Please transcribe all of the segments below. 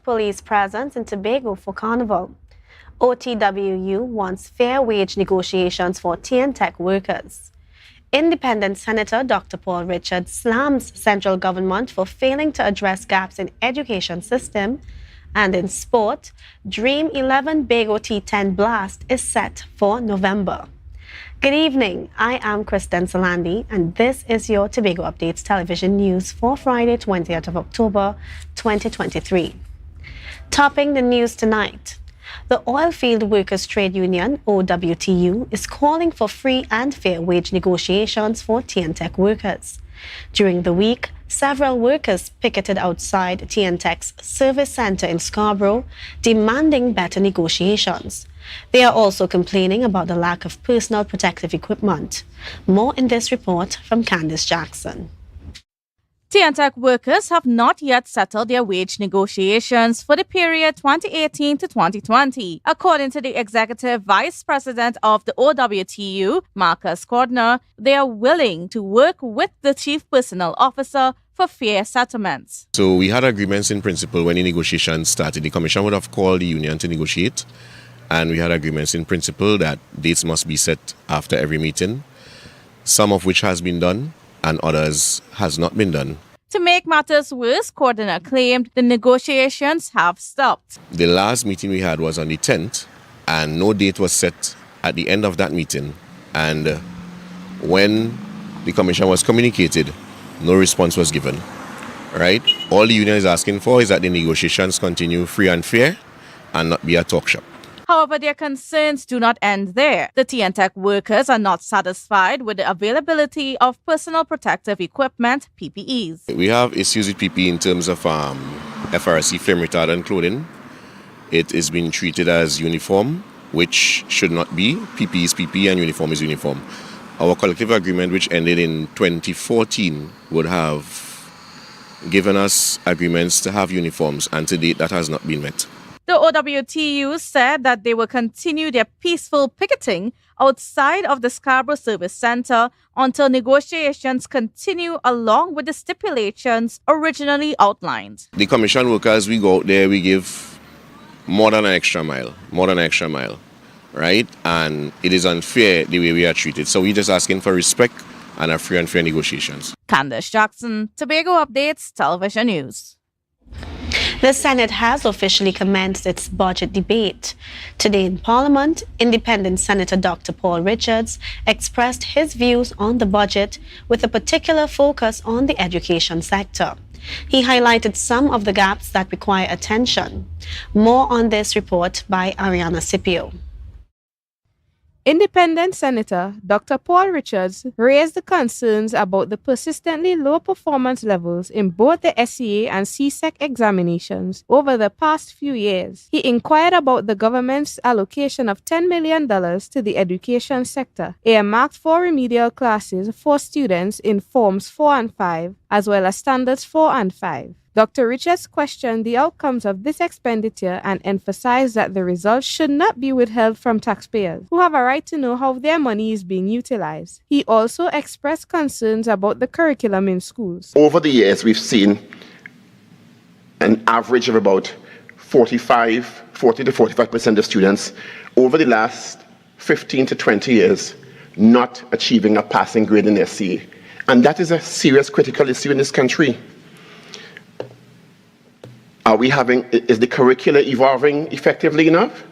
police presence in Tobago for Carnival. OTWU wants fair wage negotiations for TNTech workers. Independent Senator Dr. Paul Richards slams central government for failing to address gaps in education system. And in sport, Dream 11 Bago T10 Blast is set for November. Good evening, I am Kristen Salandi, and this is your Tobago Updates television news for Friday, 20th of October, 2023. Topping the news tonight, the Oilfield Workers Trade Union, OWTU, is calling for free and fair wage negotiations for TNTech workers. During the week, several workers picketed outside TNTech's service center in Scarborough, demanding better negotiations. They are also complaining about the lack of personal protective equipment. More in this report from Candice Jackson. TNTech workers have not yet settled their wage negotiations for the period 2018 to 2020. According to the Executive Vice President of the OWTU, Marcus Cordner, they are willing to work with the Chief Personnel Officer for fair settlements. So we had agreements in principle when the negotiations started. The Commission would have called the union to negotiate, and we had agreements in principle that dates must be set after every meeting, some of which has been done and others has not been done. To make matters worse, Cordner claimed the negotiations have stopped. The last meeting we had was on the 10th, and no date was set at the end of that meeting. And when the commission was communicated, no response was given. Right? All the union is asking for is that the negotiations continue free and fair and not be a talk shop. However, their concerns do not end there. The TNTech workers are not satisfied with the availability of personal protective equipment, PPEs. We have issues with PPE in terms of FRC flame retardant clothing. It is being treated as uniform, which should not be. PPE is PPE and uniform is uniform. Our collective agreement, which ended in 2014, would have given us agreements to have uniforms, and to date that has not been met. The OWTU said that they will continue their peaceful picketing outside of the Scarborough Service Center until negotiations continue along with the stipulations originally outlined. The commission workers, we go out there, we give more than an extra mile, right? And it is unfair the way we are treated. So we're just asking for respect and a free and fair negotiations. Candice Jackson, Tobago Updates Television News. The Senate has officially commenced its budget debate. Today in Parliament, Independent Senator Dr. Paul Richards expressed his views on the budget with a particular focus on the education sector. He highlighted some of the gaps that require attention. More on this report by Ariana Scipio. Independent Senator Dr. Paul Richards raised the concerns about the persistently low performance levels in both the SCA and CSEC examinations over the past few years. He inquired about the government's allocation of $10 million to the education sector, earmarked for remedial classes for students in Forms 4 and 5, as well as Standards 4 and 5. Dr. Richards questioned the outcomes of this expenditure and emphasized that the results should not be withheld from taxpayers, who have a right to know how their money is being utilized. He also expressed concerns about the curriculum in schools. Over the years, we've seen an average of about 40 to 45% of students over the last 15 to 20 years not achieving a passing grade in SCA. And that is a serious critical issue in this country. Is the curricula evolving effectively enough?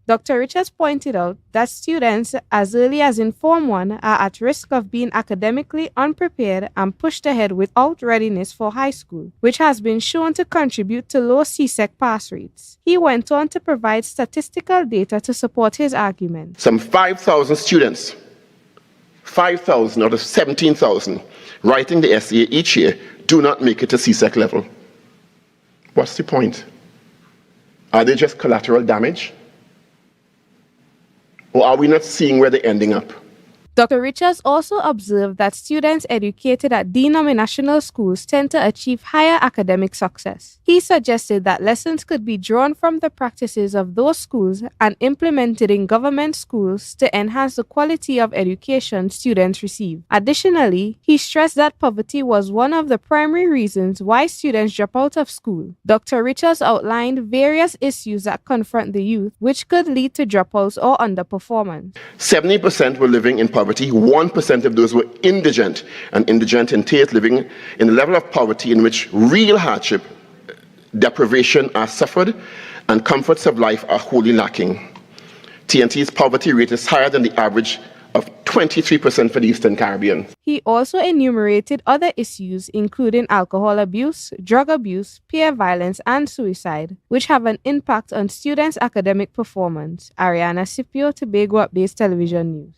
Dr. Richards pointed out that students as early as in Form 1 are at risk of being academically unprepared and pushed ahead without readiness for high school, which has been shown to contribute to low CSEC pass rates. He went on to provide statistical data to support his argument. Some 5,000 students, 5,000 out of 17,000 writing the SCA each year do not make it to CSEC level. What's the point? Are they just collateral damage? Or are we not seeing where they're ending up? Dr. Richards also observed that students educated at denominational schools tend to achieve higher academic success. He suggested that lessons could be drawn from the practices of those schools and implemented in government schools to enhance the quality of education students receive. Additionally, he stressed that poverty was one of the primary reasons why students drop out of school. Dr. Richards outlined various issues that confront the youth, which could lead to dropouts or underperformance. 70% were living in poverty. 1% of those were indigent, and indigent entails living in a level of poverty in which real hardship, deprivation are suffered, and comforts of life are wholly lacking. TNT's poverty rate is higher than the average of 23% for the Eastern Caribbean. He also enumerated other issues including alcohol abuse, drug abuse, peer violence, and suicide, which have an impact on students' academic performance. Ariana Scipio, Tobago Updates Television News.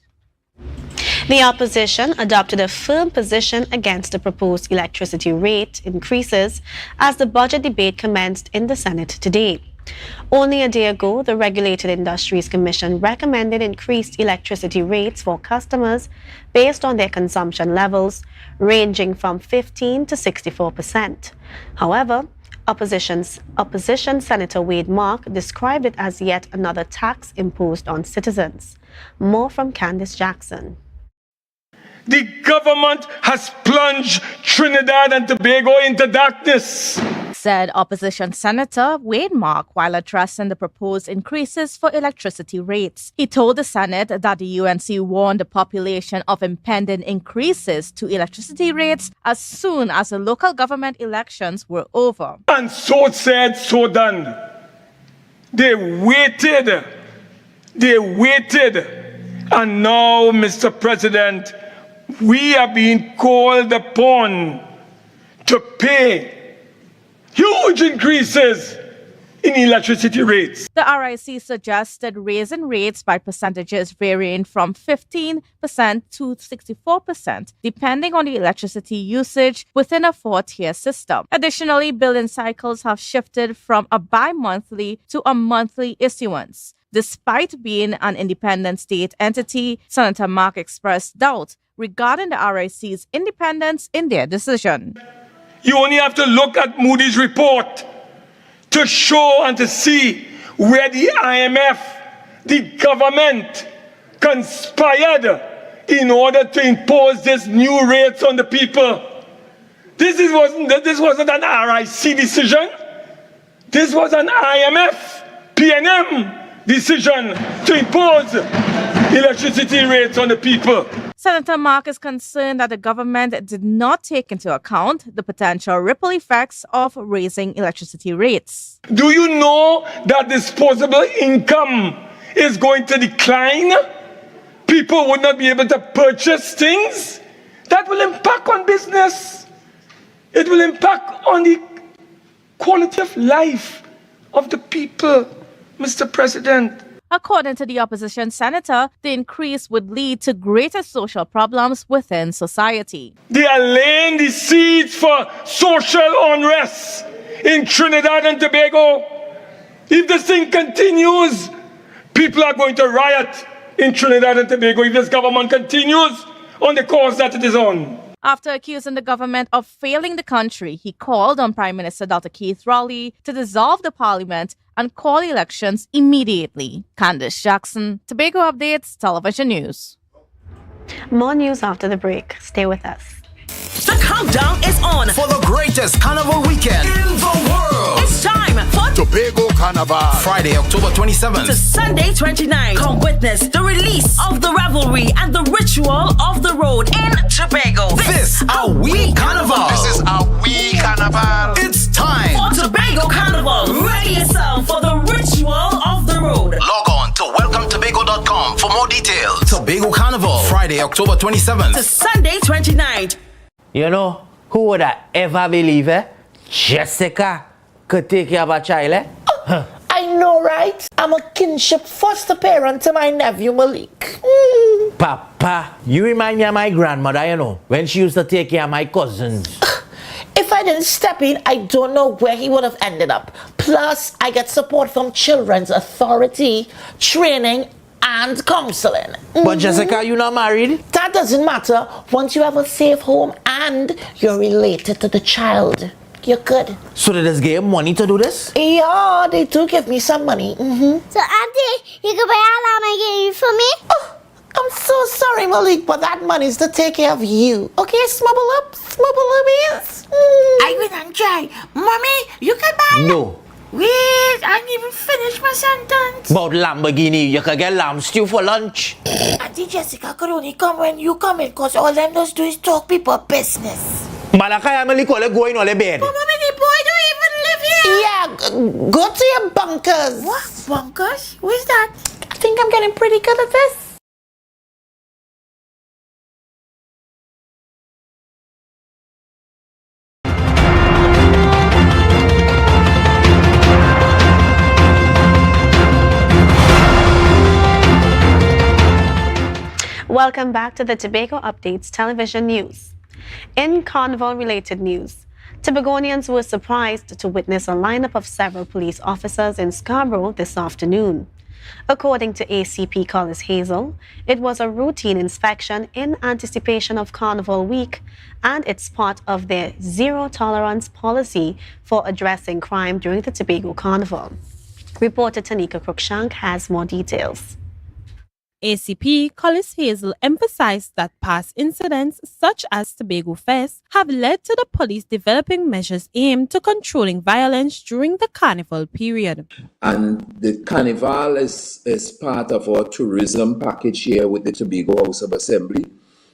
The opposition adopted a firm position against the proposed electricity rate increases as the budget debate commenced in the Senate today. Only a day ago, the Regulated Industries Commission recommended increased electricity rates for customers based on their consumption levels, ranging from 15% to 64%. However, Opposition Senator Wade Mark described it as yet another tax imposed on citizens. More from Candice Jackson. The government has plunged Trinidad and Tobago into darkness, said Opposition Senator Wade Mark while addressing the proposed increases for electricity rates. He told the Senate that the UNC warned the population of impending increases to electricity rates as soon as the local government elections were over. And so said, so done. They waited, and now, Mr. President, we are being called upon to pay huge increases in electricity rates. The RIC suggested raising rates by percentages varying from 15% to 64%, depending on the electricity usage within a four-tier system. Additionally, billing cycles have shifted from a bi-monthly to a monthly issuance. Despite being an independent state entity, Senator Mark expressed doubt regarding the RIC's independence in their decision. You only have to look at Moody's report to show and to see where the IMF, the government, conspired in order to impose these new rates on the people. This wasn't an RIC decision. This was an IMF, PNM decision to impose electricity rates on the people. Senator Mark is concerned that the government did not take into account the potential ripple effects of raising electricity rates. Do you know that disposable income is going to decline? People would not be able to purchase things. That will impact on business. It will impact on the quality of life of the people, Mr. President. According to the opposition senator, the increase would lead to greater social problems within society. They are laying the seeds for social unrest in Trinidad and Tobago. If this thing continues, people are going to riot in Trinidad and Tobago if this government continues on the course that it is on. After accusing the government of failing the country, he called on Prime Minister Dr. Keith Rowley to dissolve the parliament and call elections immediately. Candice Jackson, Tobago Updates, Television News. More news after the break. Stay with us. The countdown is on for the greatest carnival weekend in the world. It's time for Tobago Carnival, Friday, October 27th to Sunday 29th. Come witness the release of the revelry and the ritual of the road in Tobago. This our week carnival. This is our week carnival. It's time for Tobago Carnival. Ready yourself for the ritual of the road. Log on to welcometobago.com for more details. Tobago Carnival, Friday, October 27th to Sunday 29th. You know, who would I ever believe, Jessica could take care of a child, I know, right? I'm a kinship foster parent to my nephew Malik. Papa, you remind me of my grandmother, you know, when she used to take care of my cousins. If I didn't step in, I don't know where he would have ended up. Plus, I get support from Children's Authority, training, and counseling. But Jessica, you not married? doesn't matter once you have a safe home and you're related to the child. You're good. So they just gave money to do this? Yeah, they do give me some money. So, Auntie, you can buy alarm I gave you for me? Oh, I'm so sorry, Malik, but that money's to take care of you. Okay, smubble up is. I will not try. Mommy, you can buy No. Wait, I didn't even finish my sentence. About Lamborghini, you can get lamb stew for lunch. Auntie Jessica could only come when you come in, because all them does do is talk people business. Malakay, I'm only going on the bed. But mommy, the boy don't even live here. Yeah, go to your bunkers. What? Bunkers? Who's that? I think I'm getting pretty good at this. Welcome back to the Tobago Updates television news. In Carnival-related news, Tobagonians were surprised to witness a lineup of several police officers in Scarborough this afternoon. According to ACP Collis Hazel, it was a routine inspection in anticipation of Carnival Week, and it's part of their zero-tolerance policy for addressing crime during the Tobago Carnival. Reporter Tanika Cruikshank has more details. ACP Collis Hazel emphasized that past incidents such as Tobago Fest have led to the police developing measures aimed to controlling violence during the carnival period. And the carnival is part of our tourism package here with the Tobago House of Assembly.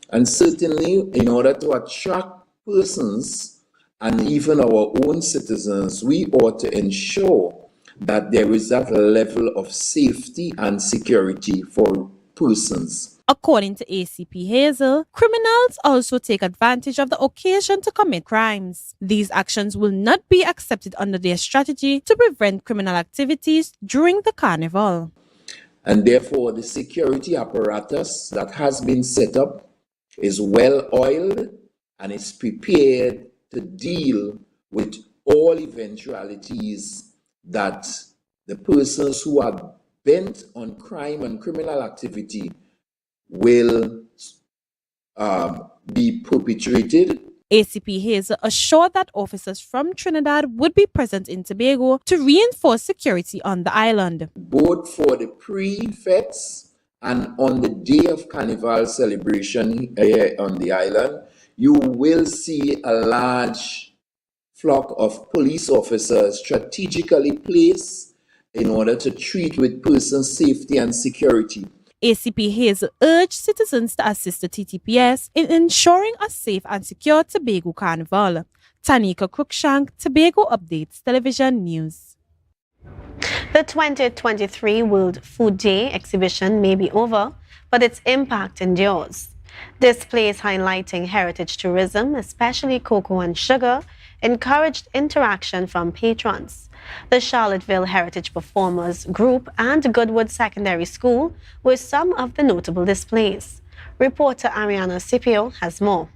And certainly, in order to attract persons and even our own citizens, we ought to ensure that there is that level of safety and security for persons. According to ACP Hazel, criminals also take advantage of the occasion to commit crimes. These actions will not be accepted under their strategy to prevent criminal activities during the carnival. And therefore, the security apparatus that has been set up is well oiled and is prepared to deal with all eventualities that the persons who are bent on crime and criminal activity will be perpetrated. ACP Hazel assured that officers from Trinidad would be present in Tobago to reinforce security on the island. Both for the pre-fets and on the day of Carnival celebration here on the island, you will see a large flock of police officers strategically placed in order to treat with persons' safety and security. ACP Hazel urged citizens to assist the TTPS in ensuring a safe and secure Tobago Carnival. Tanika Cruikshank, Tobago Updates Television News. The 2023 World Food Day exhibition may be over, but its impact endures. Displays highlighting heritage tourism, especially cocoa and sugar, encouraged interaction from patrons. The Charlottesville Heritage Performers Group and Goodwood Secondary School were some of the notable displays. Reporter Ariana Scipio has more.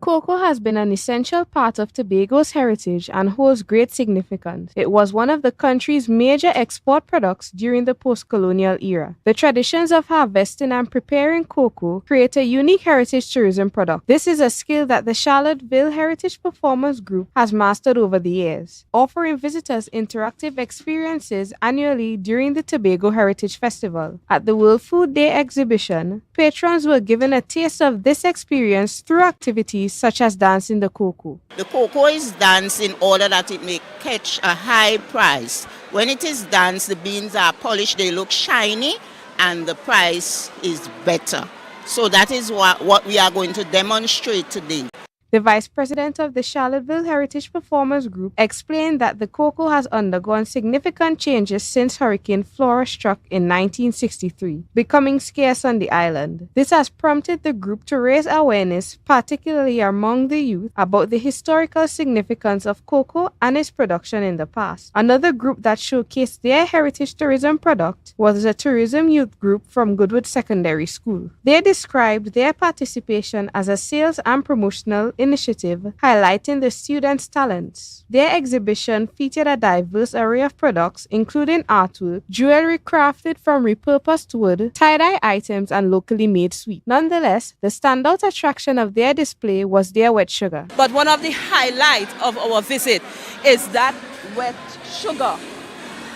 Cocoa has been an essential part of Tobago's heritage and holds great significance. It was one of the country's major export products during the post-colonial era. The traditions of harvesting and preparing cocoa create a unique heritage tourism product. This is a skill that the Charlottesville Heritage Performers Group has mastered over the years, offering visitors interactive experiences annually during the Tobago Heritage Festival. At the World Food Day exhibition, patrons were given a taste of this experience through activities such as dancing the cocoa. The cocoa is danced in order that it may catch a high price. When it is danced, the beans are polished, they look shiny, and the price is better. So that is what we are going to demonstrate today. The vice president of the Charlottesville Heritage Performers Group explained that the cocoa has undergone significant changes since Hurricane Flora struck in 1963, becoming scarce on the island. This has prompted the group to raise awareness, particularly among the youth, about the historical significance of cocoa and its production in the past. Another group that showcased their heritage tourism product was the tourism youth group from Goodwood Secondary School. They described their participation as a sales and promotional initiative highlighting the students' talents. Their exhibition featured a diverse array of products, including artwork, jewelry crafted from repurposed wood, tie-dye items, and locally made sweets. Nonetheless, the standout attraction of their display was their wet sugar. But one of the highlights of our visit is that wet sugar,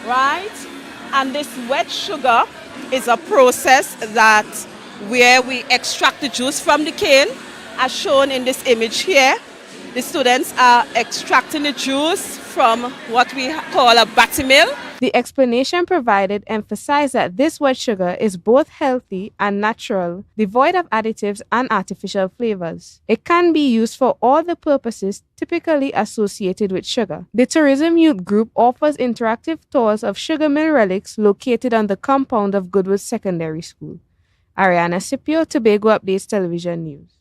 right? And this wet sugar is a process that where we extract the juice from the cane, as shown in this image here. The students are extracting the juice from what we call a batty mill. The explanation provided emphasized that this wet sugar is both healthy and natural, devoid of additives and artificial flavors. It can be used for all the purposes typically associated with sugar. The Tourism Youth Group offers interactive tours of sugar mill relics located on the compound of Goodwood Secondary School. Ariana Scipio, Tobago Updates Television News.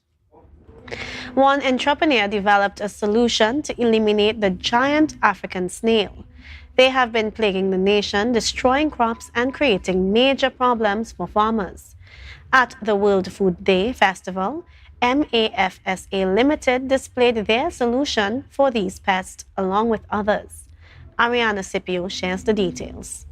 One entrepreneur developed a solution to eliminate the giant African snail. They have been plaguing the nation, destroying crops and creating major problems for farmers. At the World Food Day Festival, MAFSA Limited displayed their solution for these pests along with others. Ariana Scipio shares the details.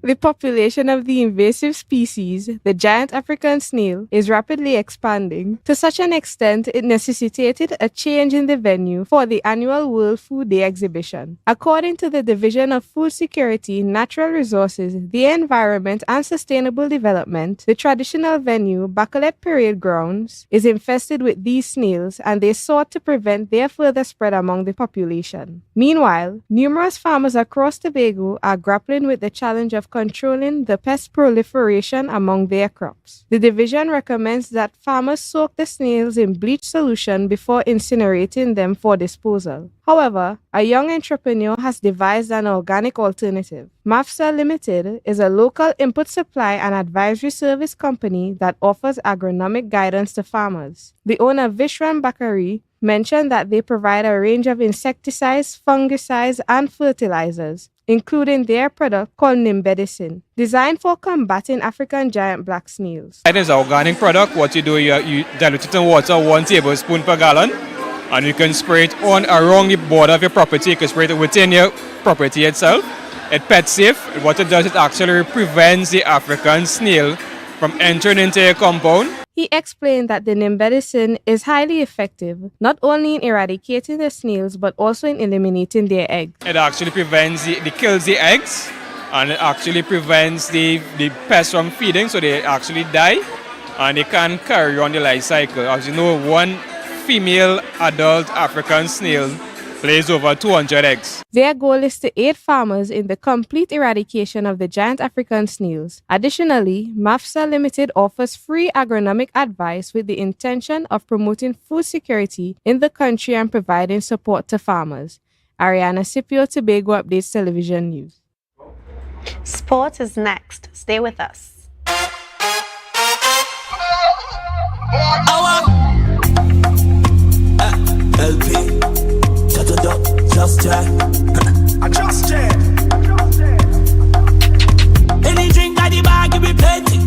The population of the invasive species, the giant African snail, is rapidly expanding to such an extent it necessitated a change in the venue for the annual World Food Day exhibition. According to the Division of Food Security, Natural Resources, the Environment and Sustainable Development, the traditional venue, Bacolet Parade Grounds, is infested with these snails and they sought to prevent their further spread among the population. Meanwhile, numerous farmers across Tobago are grappling with the challenge of controlling the pest proliferation among their crops. The division recommends that farmers soak the snails in bleach solution before incinerating them for disposal. However, a young entrepreneur has devised an organic alternative. MAFSA Limited is a local input supply and advisory service company that offers agronomic guidance to farmers. The owner, Vishwan Bakari, mentioned that they provide a range of insecticides, fungicides, and fertilizers, including their product called Nimbedicin, designed for combating African giant black snails. It is an organic product. What you do, you dilute it in water, 1 tablespoon per gallon, and you can spray it on around the border of your property. You can spray it within your property itself. It's pet safe. What it does, it actually prevents the African snail from entering into your compound. He explained that the Nimbedicin is highly effective, not only in eradicating the snails, but also in eliminating their eggs. It actually prevents, it kills the eggs, and it actually prevents the pests from feeding, so they actually die, and they can carry on the life cycle. As you know, one female adult African snail lays over 200 eggs. Their goal is to aid farmers in the complete eradication of the giant African snails. Additionally, MAFSA Limited offers free agronomic advice with the intention of promoting food security in the country and providing support to farmers. Ariana Scipio, Tobago Updates Television News. Sport is next. Stay with us. LP. Just check. I just check. Any drink at the bar, give me plenty.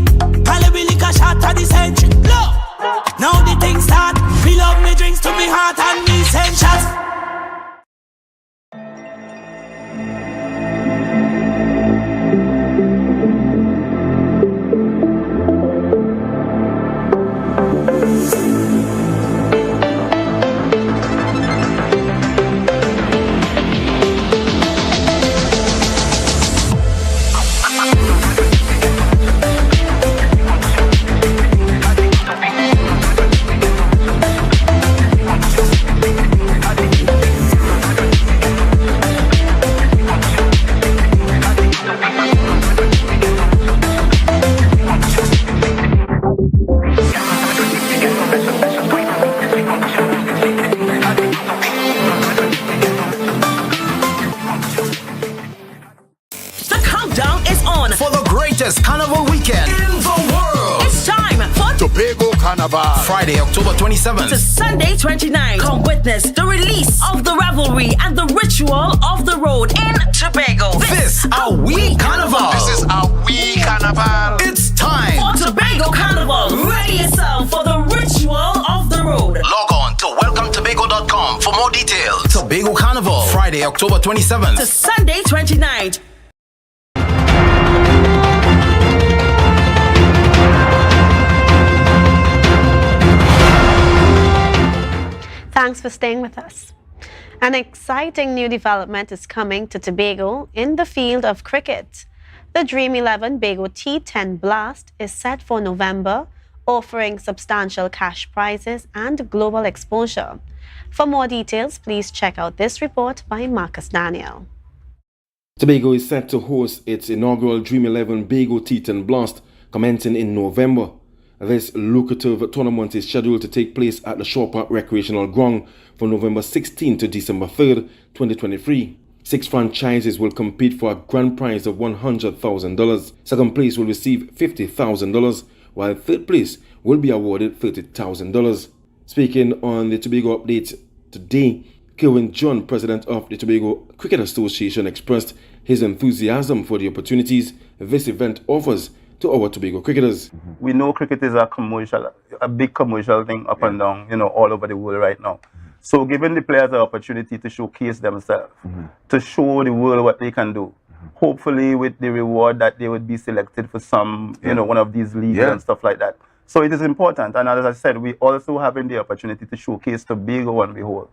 Calibre liquor shot at the century. Look, now the thing start. Fill up me drinks to me heart and me send shots. Carnival weekend in the world. It's time for Tobago Carnival. Friday, October 27th to Sunday 29th. Come witness the release of the revelry and the ritual of the road in Tobago. This our wee Carnival. This is our wee Carnival. It's time for Tobago Carnival. Ready yourself for the ritual of the road. Log on to Friday, October 27th to Sunday 29th. Thanks for staying with us. An exciting new development is coming to Tobago in the field of cricket. The Dream 11 Bago T10 Blast is set for November, offering substantial cash prizes and global exposure. For more details, please check out this report by Marcus Daniel. Tobago is set to host its inaugural Dream 11 Bago T10 Blast commencing in November. This lucrative tournament is scheduled to take place at the Shore Park Recreational Ground from November 16 to December 3rd, 2023. 6 franchises will compete for a grand prize of $100,000. Second place will receive $50,000, while third place will be awarded $30,000. Speaking on the Tobago update today, Kerwin John, president of the Tobago Cricket Association, expressed his enthusiasm for the opportunities this event offers to our Tobago cricketers. We know cricket is a big commercial thing up and down, all over the world right now. So giving the players the opportunity to showcase themselves, to show the world what they can do, hopefully with the reward that they would be selected for some, one of these leagues and stuff like that. So it is important, and as I said, we also having the opportunity to showcase Tobago on the whole.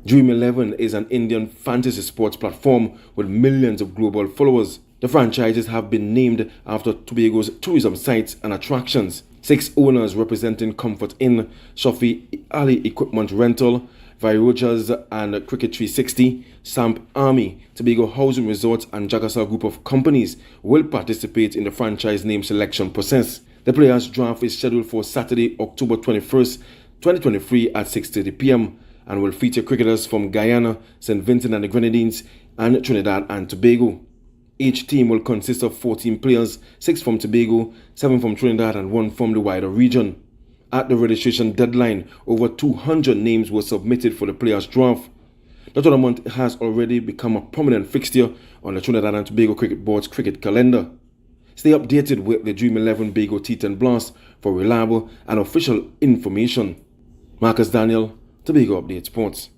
Dream 11 is an Indian fantasy sports platform with millions of global followers. The franchises have been named after Tobago's tourism sites and attractions. 6 owners representing Comfort Inn, Shafi Ali Equipment Rental, Vairojas and Cricket 360, Samp Army, Tobago Housing Resorts and Jagasar Group of companies will participate in the franchise name selection process. The players' draft is scheduled for Saturday, October 21st, 2023 at 6:30 p.m. and will feature cricketers from Guyana, St. Vincent and the Grenadines and Trinidad and Tobago. Each team will consist of 14 players, 6 from Tobago, 7 from Trinidad and 1 from the wider region. At the registration deadline, over 200 names were submitted for the players' draft. The tournament has already become a prominent fixture on the Trinidad and Tobago Cricket Board's cricket calendar. Stay updated with the Dream 11 Bago T10 Blast for reliable and official information. Marcus Daniel, Tobago Update Sports.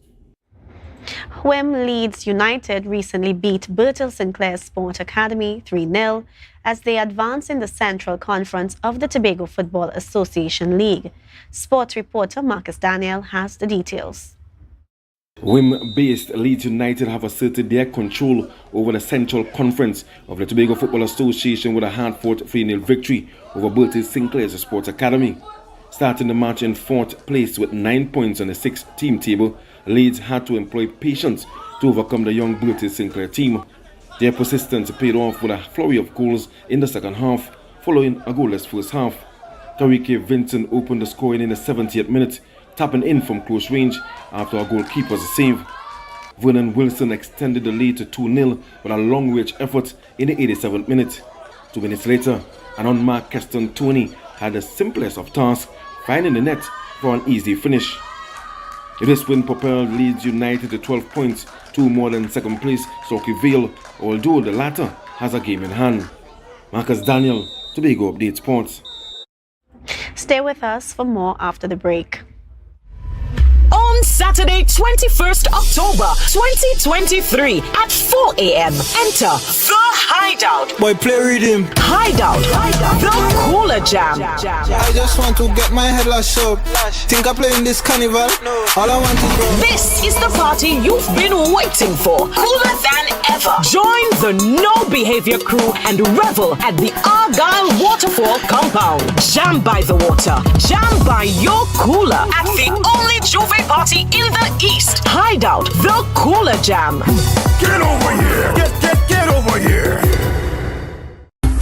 Whim Leeds United recently beat Bertil Sinclair Sport Academy 3-0 as they advance in the Central Conference of the Tobago Football Association League. Sports reporter Marcus Daniel has the details. Whim-based Leeds United have asserted their control over the Central Conference of the Tobago Football Association with a hard-fought 3-0 victory over Bertil Sinclair's Sports Academy. Starting the match in 4th place with 9 points on the 6th-team table, Leeds had to employ patience to overcome the young Bertil Sinclair team. Their persistence paid off with a flurry of goals in the second half, following a goalless first half. Tariq Vincent opened the scoring in the 70th minute, tapping in from close range after a goalkeeper's save. Vernon Wilson extended the lead to 2-0 with a long-range effort in the 87th minute. 2 minutes later, an unmarked Keston Tony had the simplest of tasks, finding the net for an easy finish. This win propelled Leeds United to 12 points, 2 more than second place Sauchi Vale, although the latter has a game in hand. Marcus Daniel, Tobago Update Sports. Stay with us for more after the break. On Saturday, 21st October 2023 at 4 a.m. Enter The Hideout. Boy, play rhythm. Hideout. The Cooler Jam. I just want to get my head lashed up. Think I'm playing this carnival? All I want is go. This is the party you've been waiting for. Cooler than ever. Join the No Behavior crew and revel at the Argyle Waterfall compound. Jam by the water. Jam by your cooler at the only Juve party in the East. Hideout, the Cooler Jam. Get over here! Get over here!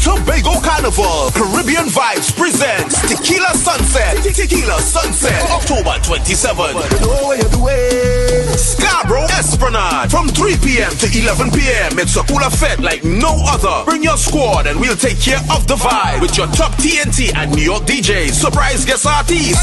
Tobago Carnival, Caribbean Vibes presents Tequila Sunset. Tequila Sunset, October 27th. You know what you're doing. Scarborough Esplanade from 3 p.m. to 11 p.m. It's a cooler fete like no other. Bring your squad and we'll take care of the vibe with your top TNT and New York DJs, surprise guest artists.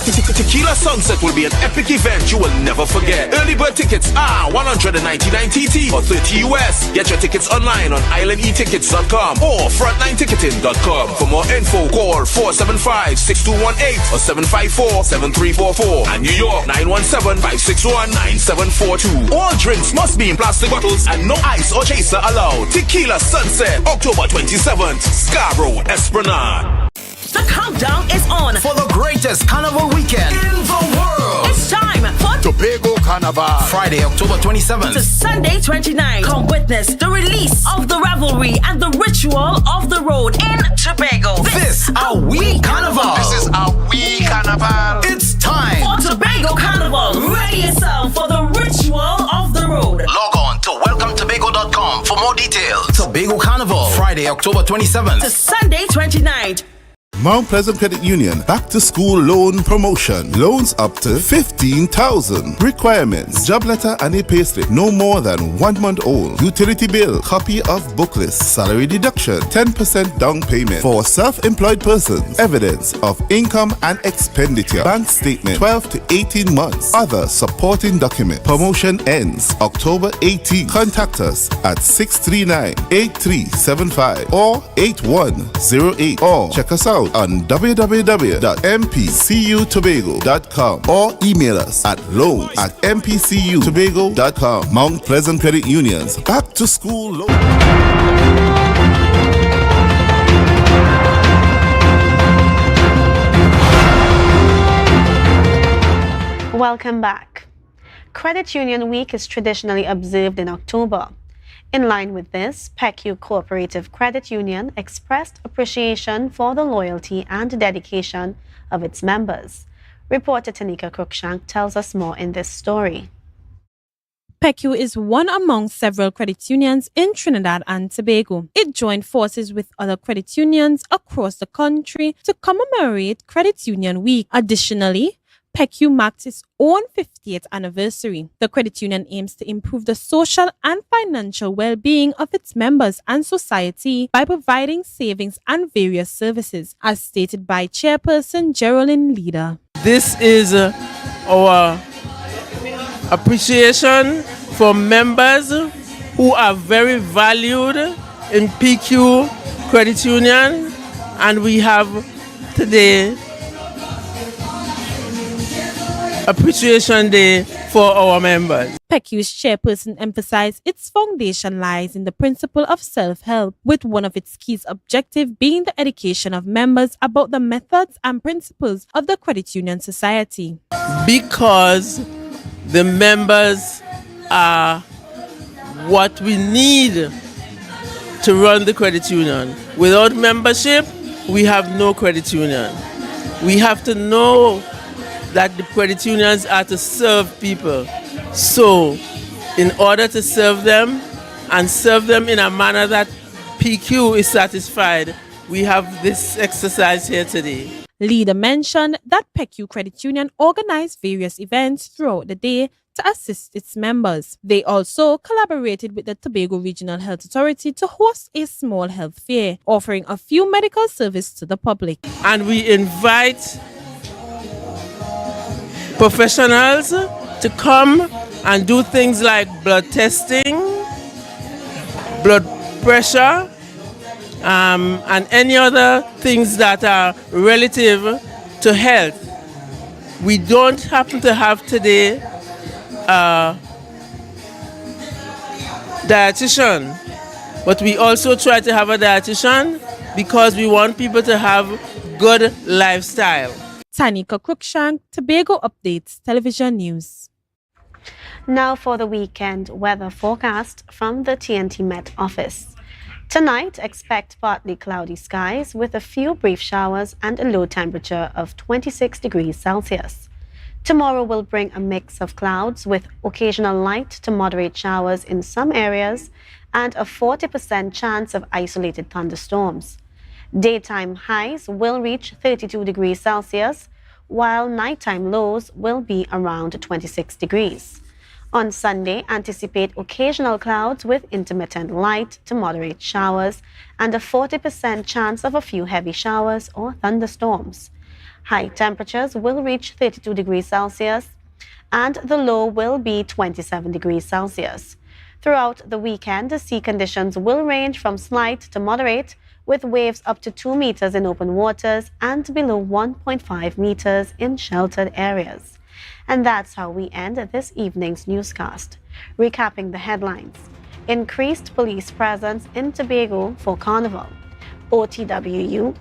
Tequila Sunset will be an epic event you will never forget. Early bird tickets are $199 TT or $30 US. Get your tickets online on islandetickets.com or frontlineticketing.com. For more info, call 475-6218 or 754-7344. And New York, 917-561-9742. All drinks must be in plastic bottles and no ice or chaser allowed. Tequila Sunset, October 27th, Scarborough, Esplanade. The countdown is on For the greatest carnival weekend in the world. It's time for Tobago Carnival. Friday, October 27th to Sunday 29th. Come witness the release of the revelry and the ritual of the road in Tobago. This our wee carnival. This is our wee carnival. It's time for Tobago Carnival. Ready yourself for the ritual of the road. Log on to welcometobago.com for more details. Tobago Carnival. Friday, October 27th to Sunday 29th. Mount Pleasant Credit Union Back to School Loan Promotion. Loans up to $15,000. Requirements: job letter and a payslip no more than 1 month old. Utility bill, copy of book list, salary deduction, 10% down payment. For self-employed persons, evidence of income and expenditure, bank statement, 12 to 18 months. Other supporting document. Promotion ends October 18. Contact us at 639-8375 or 8108 or check us out on www.mpcutobago.com or email us at loan@mpcutobago.com. Mount Pleasant Credit Union's Back to School Loan. Welcome back. Credit Union Week is traditionally observed in October. In line with this, PECU Cooperative Credit Union expressed appreciation for the loyalty and dedication of its members. Reporter Tanika Cruikshank tells us more in this story. PECU is one among several credit unions in Trinidad and Tobago. It joined forces with other credit unions across the country to commemorate Credit Union Week. Additionally, PECU marked its own 50th anniversary. The credit union aims to improve the social and financial well-being of its members and society by providing savings and various services, as stated by Chairperson Geraldine Leader. This is our appreciation for members who are very valued in PQ Credit Union, and we have today Appreciation Day for our members. PECU's chairperson emphasized its foundation lies in the principle of self-help, with one of its key objectives being the education of members about the methods and principles of the credit union society. Because the members are what we need to run the credit union. Without membership, we have no credit union. We have to know that the credit unions are to serve people. So, in order to serve them and serve them in a manner that PQ is satisfied, we have this exercise here today. Leader mentioned that PECU Credit Union organized various events throughout the day to assist its members. They also collaborated with the Tobago Regional Health Authority to host a small health fair, offering a few medical services to the public. And we invite professionals to come and do things like blood testing, blood pressure, and any other things that are relative to health. We don't happen to have today a dietitian, but we also try to have a dietitian because we want people to have good lifestyle. Tanika Cruikshank, Tobago Updates, Television News. Now for the weekend weather forecast from the TNT Met office. Tonight, expect partly cloudy skies with a few brief showers and a low temperature of 26 degrees Celsius. Tomorrow will bring a mix of clouds with occasional light to moderate showers in some areas and a 40% chance of isolated thunderstorms. Daytime highs will reach 32 degrees Celsius, while nighttime lows will be around 26 degrees. On Sunday, anticipate occasional clouds with intermittent light to moderate showers and a 40% chance of a few heavy showers or thunderstorms. High temperatures will reach 32 degrees Celsius and the low will be 27 degrees Celsius. Throughout the weekend, the sea conditions will range from slight to moderate, with waves up to 2 meters in open waters and below 1.5 meters in sheltered areas. And that's how we end this evening's newscast. Recapping the headlines. Increased police presence in Tobago for Carnival. OTWU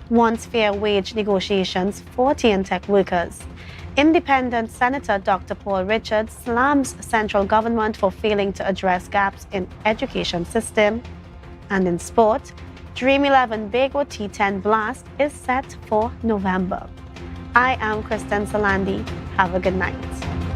wants fair wage negotiations for TNTech workers. Independent Senator Dr. Paul Richards slams central government for failing to address gaps in education system. And in sport, Dream 11 Bago T10 Blast is set for November. I am Kristen Salandi. Have a good night.